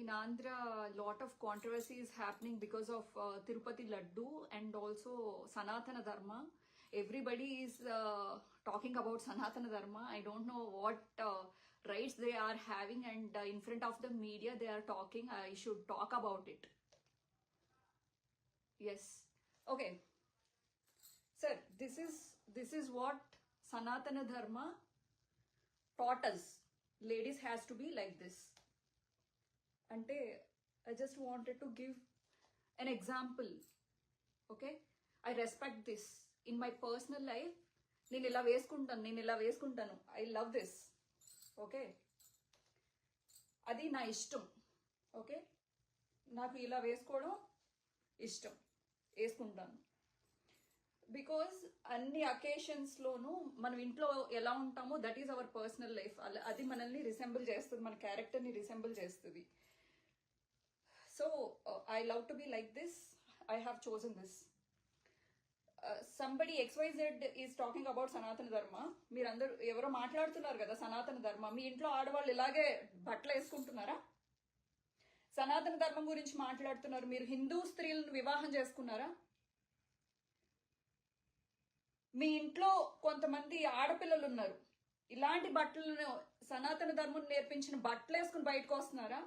in Andhra, a lot of controversy is happening because of Tirupati Laddu and also Sanatana Dharma. Everybody is talking about Sanatana Dharma. I don't know what rights they are having, and in front of the media they are talking. I should talk about it. Yes. Okay. Sir, this is what Sanatana Dharma taught us. Ladies has to be like this. Ante, I just wanted to give an example. Okay? I respect this. In my personal life, నేను ఇలా వేసుకుంటాను. I love this. Okay? అది నా ఇష్టం. Okay? నాకు ఇలా వేసుకోవడం ఇష్టం. వేసుకుంటాను. బికాజ్ అన్ని అకేషన్స్లోనూ మనం ఇంట్లో ఎలా ఉంటామో that is our personal life. అది మనల్ని రిసెంబుల్ చేస్తుంది, మన క్యారెక్టర్ని రిసెంబుల్ చేస్తుంది. So I love to be like this. I have chosen this. Somebody XYZ is talking about సనాతన ధర్మ. మీరందరూ ఎవరో మాట్లాడుతున్నారు కదా సనాతన ధర్మ. మీ ఇంట్లో ఆడవాళ్ళు ఇలాగే బట్టలు వేసుకుంటున్నారా? సనాతన ధర్మం గురించి మాట్లాడుతున్నారు. మీరు హిందూ స్త్రీలను వివాహం చేసుకున్నారా? మీ ఇంట్లో కొంతమంది ఆడపిల్లలు ఉన్నారు. ఇలాంటి బట్టలను సనాతన ధర్మం నేర్పించిన బట్టలు వేసుకుని బయటకు వస్తున్నారా?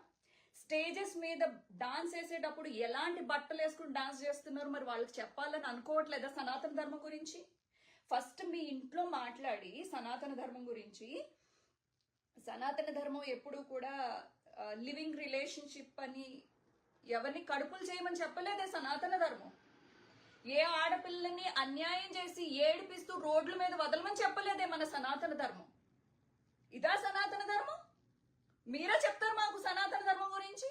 స్టేజెస్ మీద డాన్స్ వేసేటప్పుడు ఎలాంటి బట్టలు వేసుకుని డాన్స్ చేస్తున్నారు? మరి వాళ్ళకి చెప్పాలని అనుకోవట్లేదా సనాతన ధర్మం గురించి? ఫస్ట్ మీ ఇంట్లో మాట్లాడి సనాతన ధర్మం గురించి. సనాతన ధర్మం ఎప్పుడు కూడా లివింగ్ రిలేషన్షిప్ అని ఎవరిని కడుపులు చేయమని చెప్పలేదే సనాతన ధర్మం. ఏ ఆడపిల్లని అన్యాయం చేసి ఏడిపిస్తూ రోడ్ల మీద వదలమని చెప్పలేదే మన సనాతన ధర్మం. ఇదా సనాతన ధర్మం? మీరే చెప్తారు మాకు సనాతన ధర్మం గురించి.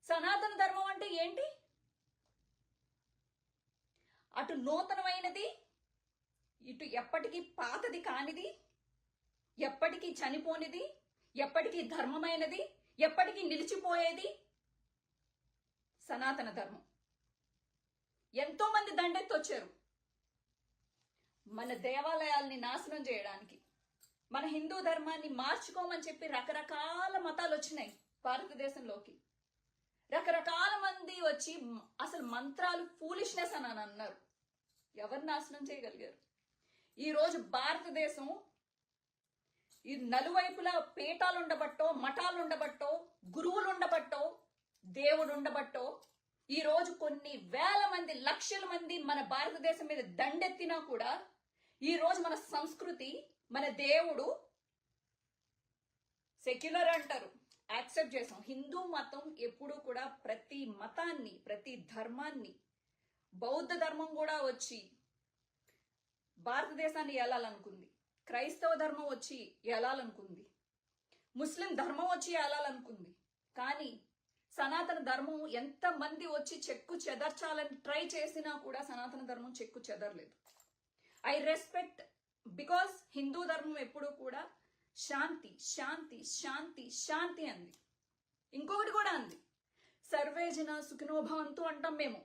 సనాతన ధర్మం అంటే ఏంటి? అటు నూతనమైనది, ఇటు ఎప్పటికీ పాతది కానిది, ఎప్పటికీ చనిపోనిది, ఎప్పటికీ ధర్మమైనది, ఎప్పటికీ నిలిచిపోయేది సనాతన ధర్మం. ఎంతో మంది దండెత్తొచ్చారు మన దేవాలయాల్ని నాశనం చేయడానికి. మన హిందూ ధర్మాన్ని మార్చుకోమని చెప్పి రకరకాల మతాలు వచ్చినాయి భారతదేశంలోకి. రకరకాల మంది వచ్చి అసలు మంత్రాలు ఫూలిష్నెస్ అని అన్నారు. ఎవరు నాశనం చేయగలిగారు? ఈరోజు భారతదేశం ఈ నలువైపులా పీఠాలు ఉండబట్టో, మఠాలు ఉండబట్టో, గురువులు ఉండబట్టో, దేవుడు ఉండబట్టో ఈ రోజు కొన్ని వేల మంది, లక్షల మంది మన భారతదేశం మీద దండెత్తినా కూడా ఈ రోజు మన సంస్కృతి, మన దేవుడు సెక్యులర్ అంటారు, యాక్సెప్ట్ చేసాం. హిందూ మతం ఎప్పుడూ కూడా ప్రతి మతాన్ని, ప్రతి ధర్మాన్ని, బౌద్ధ ధర్మం కూడా వచ్చి భారతదేశాన్ని ఏలాలనుకుంది. క్రైస్తవ ధర్మం వచ్చి ఏలాలనుకుంది. ముస్లిం ధర్మం వచ్చి ఏలాలనుకుంది. కానీ సనాతన ధర్మం ఎంత మంది వచ్చి చెక్కు చెదర్చాలని ట్రై చేసినా కూడా సనాతన ధర్మం చెక్కు చెదరలేదు. ఐ రెస్పెక్ట్, బికాస్ హిందూ ధర్మం ఎప్పుడూ కూడా శాంతి శాంతి శాంతి శాంతి అంది. ఇంకొకటి కూడా అంది, సర్వే జన సుఖినోభవంతు అంటాం మేము.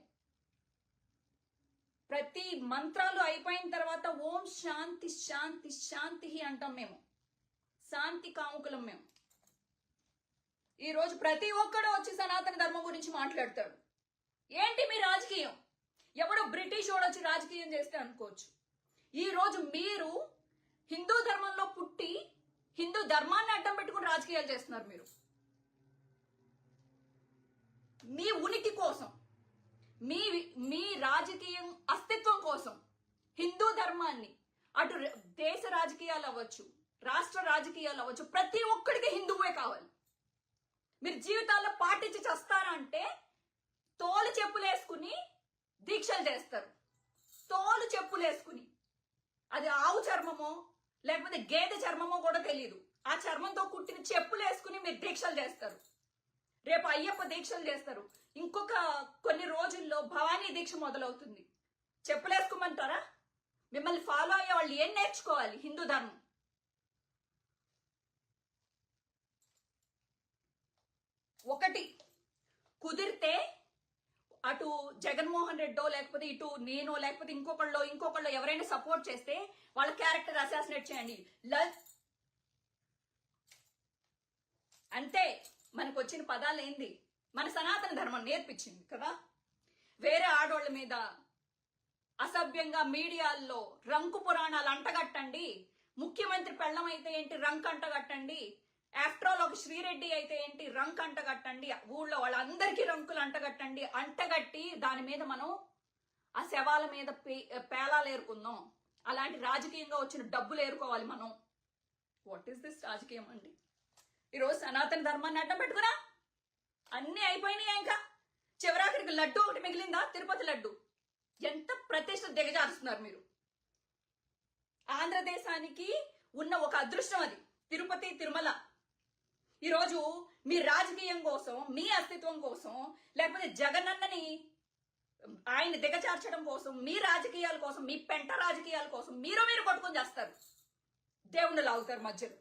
ప్రతి మంత్రాలు అయిపోయిన తర్వాత ఓం శాంతి శాంతి శాంతి అంటాం మేము. శాంతి కాముకులం మేము. ఈ రోజు ప్రతి ఒక్కడు వచ్చి సనాతన ధర్మం గురించి మాట్లాడతాడు. ఏంటి మీ రాజకీయం? ఎవడో బ్రిటిష్ వాడు వచ్చి రాజకీయం చేస్తే అనుకోవచ్చు. ఈ రోజు మీరు హిందూ ధర్మంలో పుట్టి హిందూ ధర్మాన్ని అడ్డం పెట్టుకుని రాజకీయాలు చేస్తున్నారు. మీరు మీ ఉనికి కోసం, మీ రాజకీయం అస్తిత్వం కోసం హిందూ ధర్మాన్ని, అటు దేశ రాజకీయాలు అవ్వచ్చు, రాష్ట్ర రాజకీయాలు అవ్వచ్చు, ప్రతి ఒక్కడికి హిందువే కావాలి. మీరు జీవితాల్లో పాటించి చేస్తారా అంటే తోలు చెప్పులేసుకుని దీక్షలు చేస్తారు. తోలు చెప్పులేసుకుని, అది ఆవు చర్మమో లేకపోతే గేదె చర్మమో కూడా తెలియదు, ఆ చర్మంతో కుట్టిన చెప్పులు వేసుకుని మీరు దీక్షలు చేస్తారు. రేపు అయ్యప్ప దీక్షలు చేస్తారు. ఇంకొక కొన్ని రోజుల్లో భవానీ దీక్ష మొదలవుతుంది. చెప్పులేసుకోమంటారా? మిమ్మల్ని ఫాలో అయ్యే వాళ్ళు ఏం నేర్చుకోవాలి? హిందూ ధర్మం. ఒకటి కుదిరితే అటు జగన్మోహన్ రెడ్డో లేకపోతే ఇటు నేను లేకపోతే ఇంకొకళ్ళు ఎవరైనా సపోర్ట్ చేస్తే వాళ్ళ క్యారెక్టర్ అసాసినేట్ చేయండి. అంతే. మనకు వచ్చిన పదాలు ఏంది? మన సనాతన ధర్మం నేర్పించింది కదా. వేరే ఆడోళ్ళ మీద అసభ్యంగా మీడియాల్లో రంకు పురాణాలు అంటగట్టండి. ముఖ్యమంత్రి పెళ్ళం అయితే ఏంటి రంకు అంటగట్టండి. ఆఫ్టర్ ఆల్ ఒక శ్రీరెడ్డి అయితే ఏంటి రంకు అంటగట్టండి. ఊళ్ళో వాళ్ళందరికీ రంకులు అంటగట్టండి. అంటగట్టి దాని మీద మనం ఆ శవాల మీద పేలాలు ఏరుకుందాం. అలాంటి రాజకీయంగా వచ్చిన డబ్బులు ఏరుకోవాలి మనం. వాట్ ఈస్ దిస్ రాజకీయం అండి? ఈరోజు సనాతన ధర్మాన్ని అడ్డం పెట్టుకురా అన్నీ అయిపోయినాయి. ఇంకా చివరాఖరికి లడ్డు ఒకటి మిగిలిందా? తిరుపతి లడ్డు. ఎంత ప్రతిష్ట దిగజారుస్తున్నారు మీరు. ఆంధ్రదేశానికి ఉన్న ఒక అదృష్టం అది తిరుపతి తిరుమల. ఈరోజు మీ రాజకీయం కోసం, మీ అస్తిత్వం కోసం, లేకపోతే జగనన్నని ఆయన దిగజార్చడం కోసం, మీ రాజకీయాల కోసం, మీ పెంట రాజకీయాల కోసం మీరు కొట్టుకొని చేస్తారు. దేవుణ్ణి లాగుతారు మధ్యలో.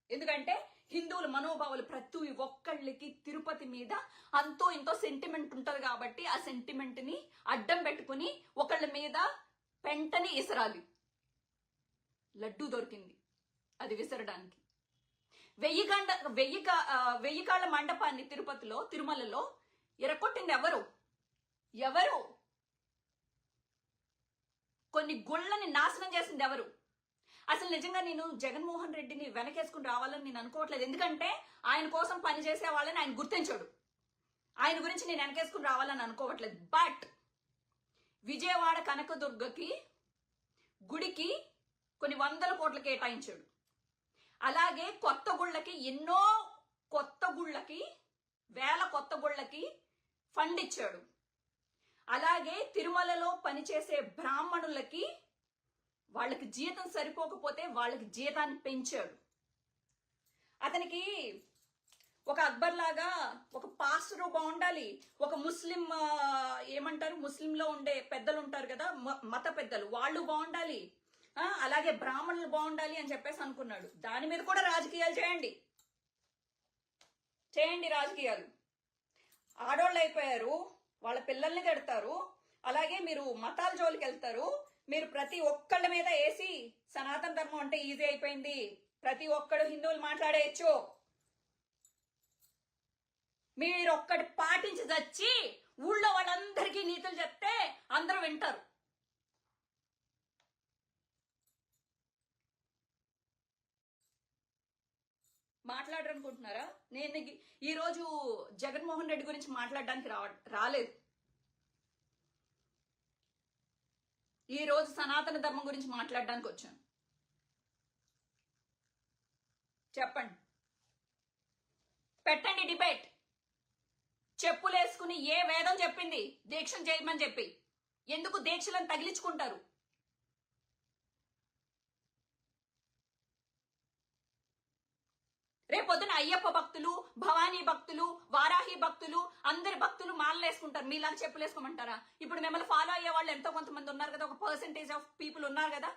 ఎందుకంటే హిందువుల మనోభావాలు ప్రతి ఒక్కళ్ళకి తిరుపతి మీద అంతో ఇంతో సెంటిమెంట్ ఉంటది కాబట్టి ఆ సెంటిమెంట్ ని అడ్డం పెట్టుకుని ఒకళ్ళ మీద పెంటని విసరాలి. లడ్డు దొరికింది, అది విసరడానికి. 1000 కాళ్ళ మండపాన్ని తిరుపతిలో, తిరుమలలో ఎరగొట్టింది ఎవరు? కొన్ని గుళ్ళని నాశనం చేసింది ఎవరు? అసలు నిజంగా నేను జగన్మోహన్ రెడ్డిని వెనకేసుకుని రావాలని నేను అనుకోవట్లేదు. ఎందుకంటే ఆయన కోసం పనిచేసే వాళ్ళని ఆయన గుర్తించాడు. ఆయన గురించి నేను వెనకేసుకుని రావాలని అనుకోవట్లేదు. బట్ విజయవాడ కనకదుర్గకి గుడికి కొన్ని 100 కోట్లు కేటాయించాడు. అలాగే కొత్త గుళ్ళకి, ఎన్నో కొత్త గుళ్ళకి, వేల కొత్త గుళ్ళకి ఫండ్ ఇచ్చాడు. అలాగే తిరుమలలో పనిచేసే బ్రాహ్మణులకి వాళ్ళకి జీతం సరిపోకపోతే వాళ్ళకి జీతాన్ని పెంచాడు. అతనికి ఒక అక్బర్ లాగా ఒక పాస్టరు బాగుండాలి, ఒక ముస్లిం ఏమంటారు, ముస్లింలో ఉండే పెద్దలు ఉంటారు కదా, మత పెద్దలు, వాళ్ళు బాగుండాలి, అలాగే బ్రాహ్మణులు బాగుండాలి అని చెప్పేసి అనుకున్నాడు. దాని మీద కూడా రాజకీయాలు చేయండి రాజకీయాలు. ఆడోళ్ళు అయిపోయారు, వాళ్ళ పిల్లల్ని కడతారు, అలాగే మీరు మతాల జోలికి వెళ్తారు. మీరు ప్రతి ఒక్కళ్ళ మీద వేసి సనాతన ధర్మం అంటే ఈజీ అయిపోయింది, ప్రతి ఒక్కడు హిందువులు మాట్లాడేయచ్చు, మీరు ఒక్కటి పాటించి చచ్చి ఊళ్ళో వాళ్ళందరికీ నీతులు చెప్తే అందరూ వింటారు. మాట్లాడరనుకుంటున్నారా? నేను ఈరోజు జగన్మోహన్ రెడ్డి గురించి మాట్లాడడానికి రాలేదు. ఈ రోజు సనాతన ధర్మం గురించి మాట్లాడడానికి వచ్చాను. చెప్పండి, పెట్టండి డిబేట్. చెప్పులేసుకుని ఏ వేదం చెప్పింది దీక్షను చేయమని చెప్పి? ఎందుకు దీక్షలను తగిలించుకుంటారు? రేపొద్దున అయ్యప్ప భక్తులు, భవానీ భక్తులు, వారాహి భక్తులు, అందరి భక్తులు మాలలు వేసుకుంటారు. మీలాగా చెప్పులు వేసుకోమంటారా? ఇప్పుడు మిమ్మల్ని ఫాలో అయ్యే వాళ్ళు ఎంతో కొంతమంది ఉన్నారు కదా, ఒక పర్సెంటేజ్ ఆఫ్ పీపుల్ ఉన్నారు కదా,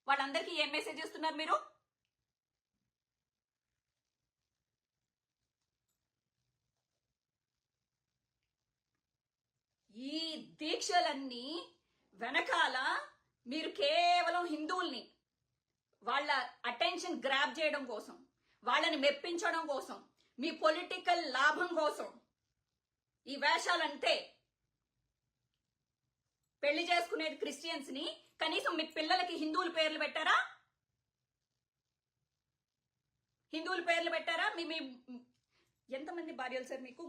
వాళ్ళందరికీ ఏం మెసేజ్ ఇస్తున్నారు మీరు? ఈ దీక్షలన్నీ వెనకాల మీరు కేవలం హిందువుల్ని వాళ్ళ అటెన్షన్ గ్రాప్ చేయడం కోసం, వాళ్ళని మెప్పించడం కోసం, మీ పొలిటికల్ లాభం కోసం ఈ వేషాలంటే. పెళ్లి చేసుకునేది క్రిస్టియన్స్ ని, కనీసం మీ పిల్లలకి హిందువుల పేర్లు పెట్టారా? హిందువుల పేర్లు పెట్టారా? మీ ఎంతమంది భార్యలు సార్ మీకు?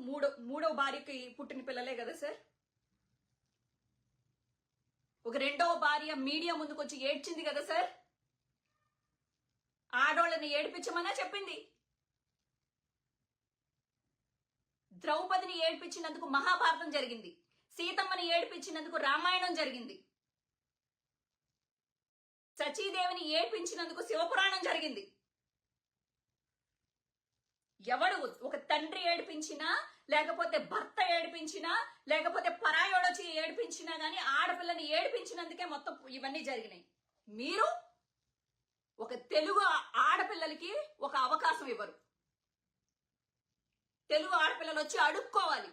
మూడో భార్యకి పుట్టిన పిల్లలే కదా సార్. ఒక రెండవ భార్య మీడియా ముందుకు వచ్చి ఏడ్చింది కదా సార్. ఆడోళ్ళని ఏడిపించమన్నా చెప్పింది. ద్రౌపదిని ఏడిపించినందుకు మహాభారతం జరిగింది, సీతమ్మని ఏడిపించినందుకు రామాయణం జరిగింది, సచీదేవిని ఏడిపించినందుకు శివపురాణం జరిగింది. ఎవడు ఒక తండ్రి ఏడిపించినా, లేకపోతే భర్త ఏడిపించినా, లేకపోతే పరాయోడొచ్చి ఏడిపించినా గానీ ఆడపిల్లని ఏడిపించినందుకే మొత్తం ఇవన్నీ జరిగినాయి. మీరు ఒక తెలుగు ఆడపిల్లలకి ఒక అవకాశం ఇవ్వరు. తెలుగు ఆడపిల్లలు వచ్చి అడుక్కోవాలి.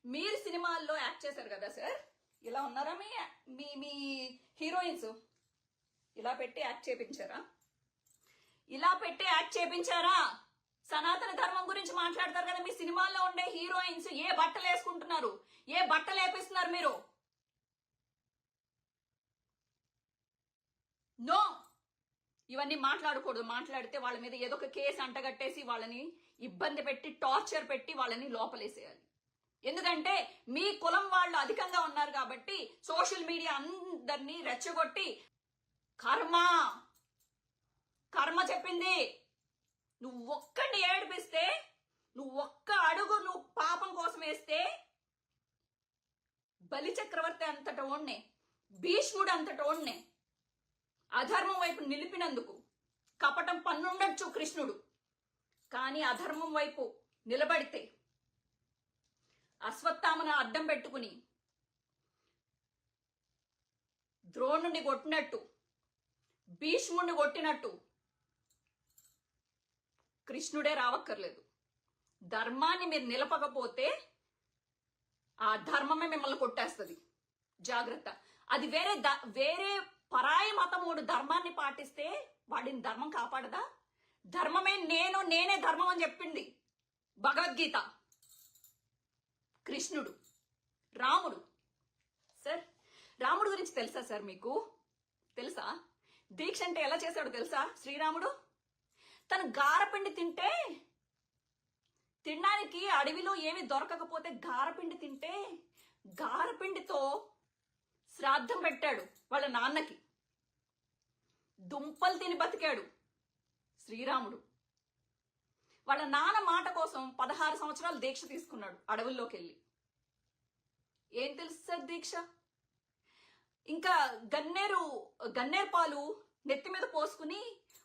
మీరు సినిమాల్లో యాక్ట్ చేశారు కదా సార్, ఇలా ఉన్నారా మీ హీరోయిన్స్? ఇలా పెట్టి యాక్ట్ చేపించారా? సనాతన ధర్మం గురించి మాట్లాడతారు కదా. మీ సినిమాల్లో ఉండే హీరోయిన్స్ ఏ బట్టలు వేసుకుంటున్నారు, ఏ బట్టలు వేపిస్తున్నారు మీరు? నో, ఇవన్నీ మాట్లాడకూడదు. మాట్లాడితే వాళ్ళ మీద ఏదో ఒక కేసు అంటగట్టేసి వాళ్ళని ఇబ్బంది పెట్టి టార్చర్ పెట్టి వాళ్ళని లోపలేసేయాలి. ఎందుకంటే మీ కులం వాళ్ళు అధికంగా ఉన్నారు కాబట్టి సోషల్ మీడియా అందరినీ రెచ్చగొట్టి కర్మ కర్మ చెప్పింది. నువ్వు ఒక్కడిని ఏడిపిస్తే, నువ్వు ఒక్క అడుగు నువ్వు పాపం కోసం వేస్తే బలి చక్రవర్తి అంతట ఓడ్నే, భీష్ముడు అంతట ఓడ్నే అధర్మం వైపు నిలిపినందుకు కపటం పన్నుండొచ్చు కృష్ణుడు, కానీ అధర్మం వైపు నిలబడితే అశ్వత్థామను అడ్డం పెట్టుకుని ద్రోణుడిని కొట్టినట్టు, భీష్ముడిని కొట్టినట్టు కృష్ణుడే రావక్కర్లేదు. ధర్మాన్ని మీరు నిలపకపోతే ఆ ధర్మమే మిమ్మల్ని కొట్టేస్తుంది. జాగ్రత్త. అది వేరే పరాయి మతముడు ధర్మాన్ని పాటిస్తే వాడిని ధర్మం కాపాడదా? ధర్మమే నేనే ధర్మం అని చెప్పింది భగవద్గీత. కృష్ణుడు, రాముడు. సార్, రాముడు గురించి తెలుసా సార్? మీకు తెలుసా? దీక్ష అంటే ఎలా చేశాడు తెలుసా? శ్రీరాముడు తను గారపిండి తినడానికి అడవిలో ఏమి దొరకకపోతే గారపిండి తింటే గారపిండితో శ్రాద్ధం పెట్టాడు వాళ్ళ నాన్నకి. దుంపలు తిని బతికాడు శ్రీరాముడు. వాళ్ళ నాన్న మాట కోసం 16 సంవత్సరాలు దీక్ష తీసుకున్నాడు అడవుల్లోకి వెళ్ళి. ఏం తెలుసు సార్ దీక్ష? ఇంకా గన్నేరు పాలు నెత్తి మీద పోసుకుని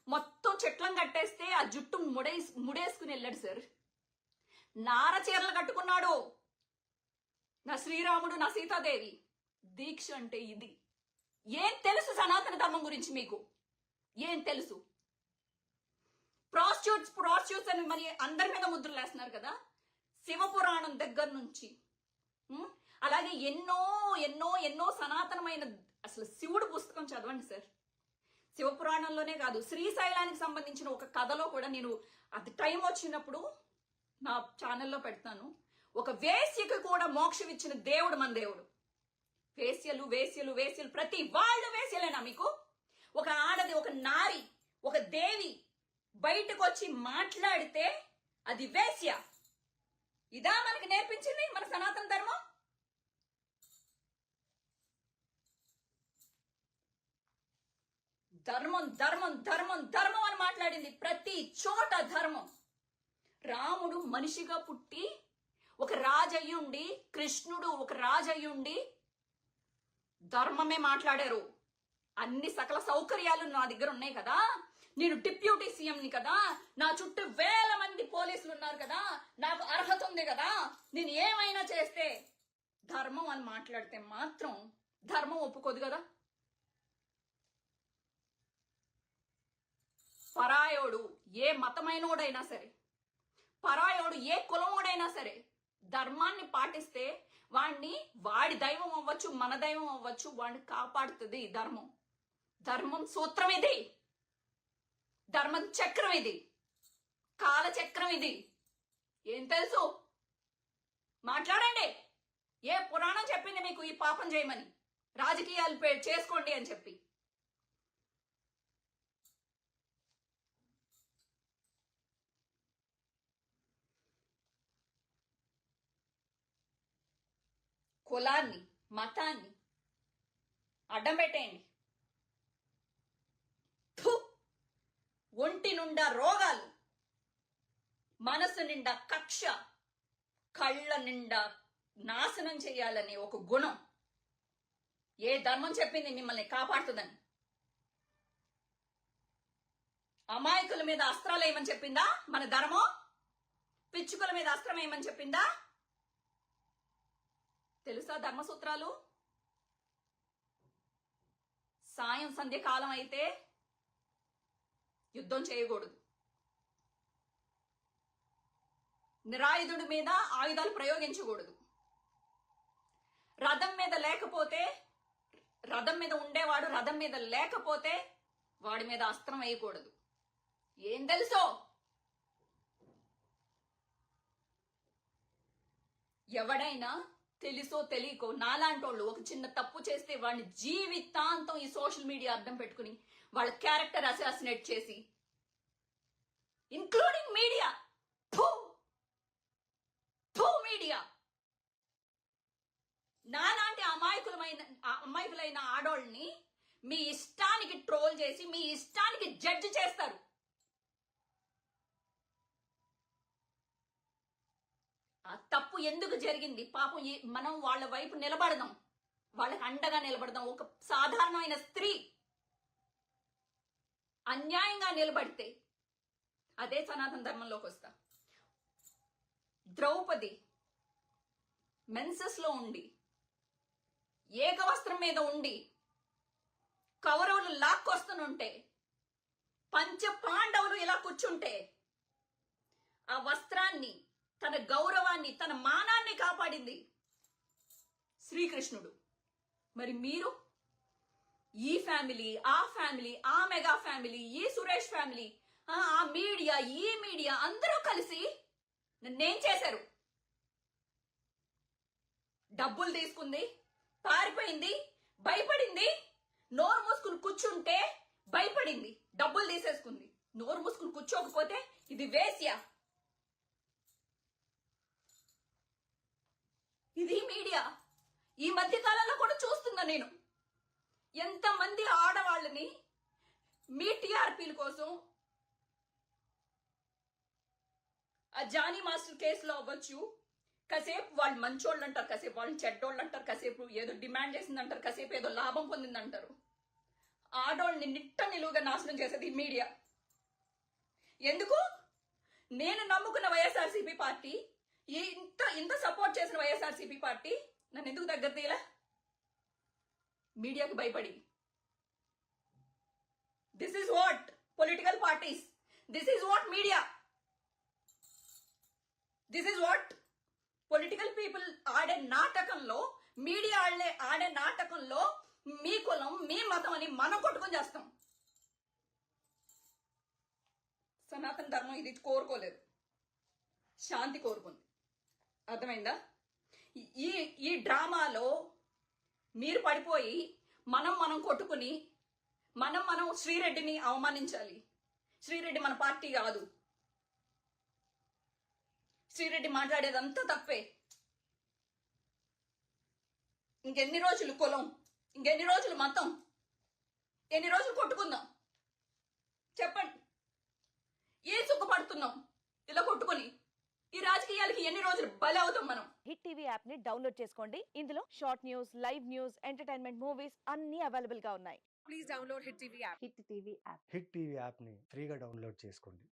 మొత్తం చెట్లను కట్టేస్తే ఆ జుట్టు ముడేసుకుని వెళ్ళాడు సార్. నార చీరలు కట్టుకున్నాడు నా శ్రీరాముడు, నా సీతాదేవి. దీక్ష అంటే ఇది. ఏం తెలుసు సనాతన ధర్మం గురించి మీకు? ఏం తెలుసు? ప్రాస్టిట్యూట్స్ అని మరి అందరి మీద ముద్రలు వేస్తున్నారు కదా. శివపురాణం దగ్గర నుంచి అలాగే ఎన్నో ఎన్నో ఎన్నో సనాతనమైన అసలు శివుడు పుస్తకం చదవండి సార్. శివపురాణంలోనే కాదు, శ్రీశైలానికి సంబంధించిన ఒక కథలో కూడా నేను అది టైం వచ్చినప్పుడు నా ఛానల్లో పెడతాను. ఒక వేశ్యకి కూడా మోక్షం ఇచ్చిన దేవుడు మన దేవుడు. వేశ్యలు వేశ్యలు వేశ్యలు ప్రతి వాళ్ళు వేశ్యలేనా మీకు? ఒక ఆడది, ఒక నారి, ఒక దేవి బయటకు వచ్చి మాట్లాడితే అది వేశ్య. ఇదా మనకి నేర్పించింది మన సనాతన ధర్మం? ధర్మం ధర్మం ధర్మం ధర్మం అని మాట్లాడింది ప్రతి చోట ధర్మం. రాముడు మనిషిగా పుట్టి ఒక రాజయ్యుండి, కృష్ణుడు ఒక రాజయ్యుండి ధర్మమే మాట్లాడారు. అన్ని సకల సౌకర్యాలు నా దగ్గర ఉన్నాయి కదా, నేను డిప్యూటీ సీఎంని కదా, నా చుట్టూ వేల మంది పోలీసులు ఉన్నారు కదా, నాకు అర్హత ఉంది కదా, నేను ఏమైనా చేస్తే ధర్మం అని మాట్లాడితే మాత్రం ధర్మం ఒప్పుకోదు కదా. పరాయోడు ఏ మతమైనోడైనా సరే, పరాయోడు ఏ కులమోడైనా సరే ధర్మాన్ని పాటిస్తే వాడి దైవం అవ్వచ్చు, మన దైవం అవ్వచ్చు, వాడిని కాపాడుతుంది ధర్మం. ధర్మం సూత్రం ఇది, ధర్మం చక్రం ఇది, కాల చక్రం ఇది. ఏం తెలుసు? మాట్లాడండి. ఏ పురాణం చెప్పింది మీకు ఈ పాపం చేయమని, రాజకీయాలు చేసుకోండి అని చెప్పి? కులాన్ని, మతాన్ని అడ్డం పెట్టేయండి. ఒంటి నిండా రోగాలు, మనసు నిండా కక్ష, కళ్ళ నిండా నాశనం చేయాలనే ఒక గుణం ఏ ధర్మం చెప్పింది మిమ్మల్ని కాపాడుతుందని? అమాయకుల మీద అస్త్రాలు వేయమని చెప్పిందా మన ధర్మం? పిచ్చుకల మీద అస్త్రం వేయమని చెప్పిందా? తెలుసా ధర్మసూత్రాలు? సాయం సంధ్యకాలం అయితే యుద్ధం చేయకూడదు. నిరాయుధుడి మీద ఆయుధాలు ప్రయోగించకూడదు. రథం మీద ఉండేవాడు రథం మీద లేకపోతే వాడి మీద అస్త్రం వేయకూడదు. ఏం తెలుసో? ఎవడైనా తెలుసో తెలియకో నాలాంటోళ్ళు ఒక చిన్న తప్పు చేస్తే వాడిని జీవితాంతం ఈ సోషల్ మీడియా అర్థం పెట్టుకుని వాళ్ళ క్యారెక్టర్ అసాసినేట్ చేసి, ఇంక్లూడింగ్ మీడియా, మీడియా నాలాంటి అమాయకులైన ఆడోళ్ళని మీ ఇష్టానికి ట్రోల్ చేసి మీ ఇష్టానికి జడ్జి చేస్తారు. ఆ తప్పు ఎందుకు జరిగింది పాపం, మనం వాళ్ళ వైపు నిలబడదాం, వాళ్ళకి అండగా నిలబడదాం. ఒక సాధారణమైన స్త్రీ అన్యాయంగా నిలబడితే అదే సనాతన ధర్మంలోకి వస్తా. ద్రౌపది మెన్సెస్ లో ఉండి ఏకవస్త్రం మీద ఉండి కౌరవులు లాక్కొస్తుంటే పంచ పాండవులు ఇలా కూర్చుంటే ఆ వస్త్రాన్ని, తన గౌరవాన్ని, తన మానాన్ని కాపాడింది శ్రీకృష్ణుడు. మరి మీరు ఈ ఫ్యామిలీ, ఆ ఫ్యామిలీ, ఆ మెగా ఫ్యామిలీ, ఈ సురేష్ ఫ్యామిలీ, ఆ మీడియా, ఈ మీడియా అందరూ కలిసి నన్నేం చేశారు? డబ్బులు తీసుకుంది, పారిపోయింది, భయపడింది. నోరు మూసుకుని కూర్చుంటే భయపడింది, డబ్బులు తీసేసుకుంది. నోరు మూసుకుని కూర్చోకపోతే ఇది వేశ్య. ఇది మీడియా. ఈ మధ్య కాలంలో కూడా చూస్తున్నా నేను ఎంతమంది ఆడవాళ్ళని మీ టీఆర్పీల కోసం ఆ జానీ మాస్టర్ కేసులో అవ్వచ్చు, కాసేపు వాళ్ళు మంచోళ్ళు అంటారు, కాసేపు వాళ్ళు చెడ్డోళ్ళు అంటారు, కాసేపు ఏదో డిమాండ్ చేసిందంటారు, కాసేపు ఏదో లాభం పొందిందంటారు. ఆడోళ్ళని నిట్ట నిలువుగా నాశనం చేసేది ఈ మీడియా. ఎందుకు? నేను నమ్ముకున్న వైఎస్ఆర్సీపీ పార్టీ, ఇంత సపోర్ట్ చేసిన వైఎస్ఆర్సీపీ పార్టీ నన్ను ఎందుకు దగ్గర తీయలా? మీడియాకు భయపడి. This is what political parties, this is what media, this is what political people ఆడే నాటకంలో, మీడియా ఆడే నాటకంలో మీ కులం, మీ మతం అని మనం కొట్టుకొని చేస్తాం. సనాతన ధర్మం ఇది కోరుకోలేదు, శాంతి కోరుకుంది. అర్థమైందా? ఈ డ్రామాలో మీరు పడిపోయి మనం కొట్టుకుని మనం శ్రీరెడ్డిని అవమానించాలి. శ్రీరెడ్డి మన పార్టీ కాదు. శ్రీరెడ్డి మాట్లాడేదంతా తప్పే. ఇంకెన్ని రోజులు కులం, ఇంకెన్ని రోజులు మతం, ఎన్ని రోజులు కొట్టుకుందాం చెప్పండి? ఏ సుఖపడుతున్నాం ఇలా కొట్టుకొని? ఈ రాజకీయాలకి ఎన్ని రోజులు బలి అవుతాం మనం? హిట్ టీవీ యాప్ ని డౌన్లోడ్ చేసుకోండి. ఇందులో short news, live news, entertainment movies అన్ని అవైలబుల్ గా ఉన్నాయి. Please download hit TV app. Hit TV app. Hit TV యాప్ని ఫ్రీగా డౌన్లోడ్ చేసుకోండి.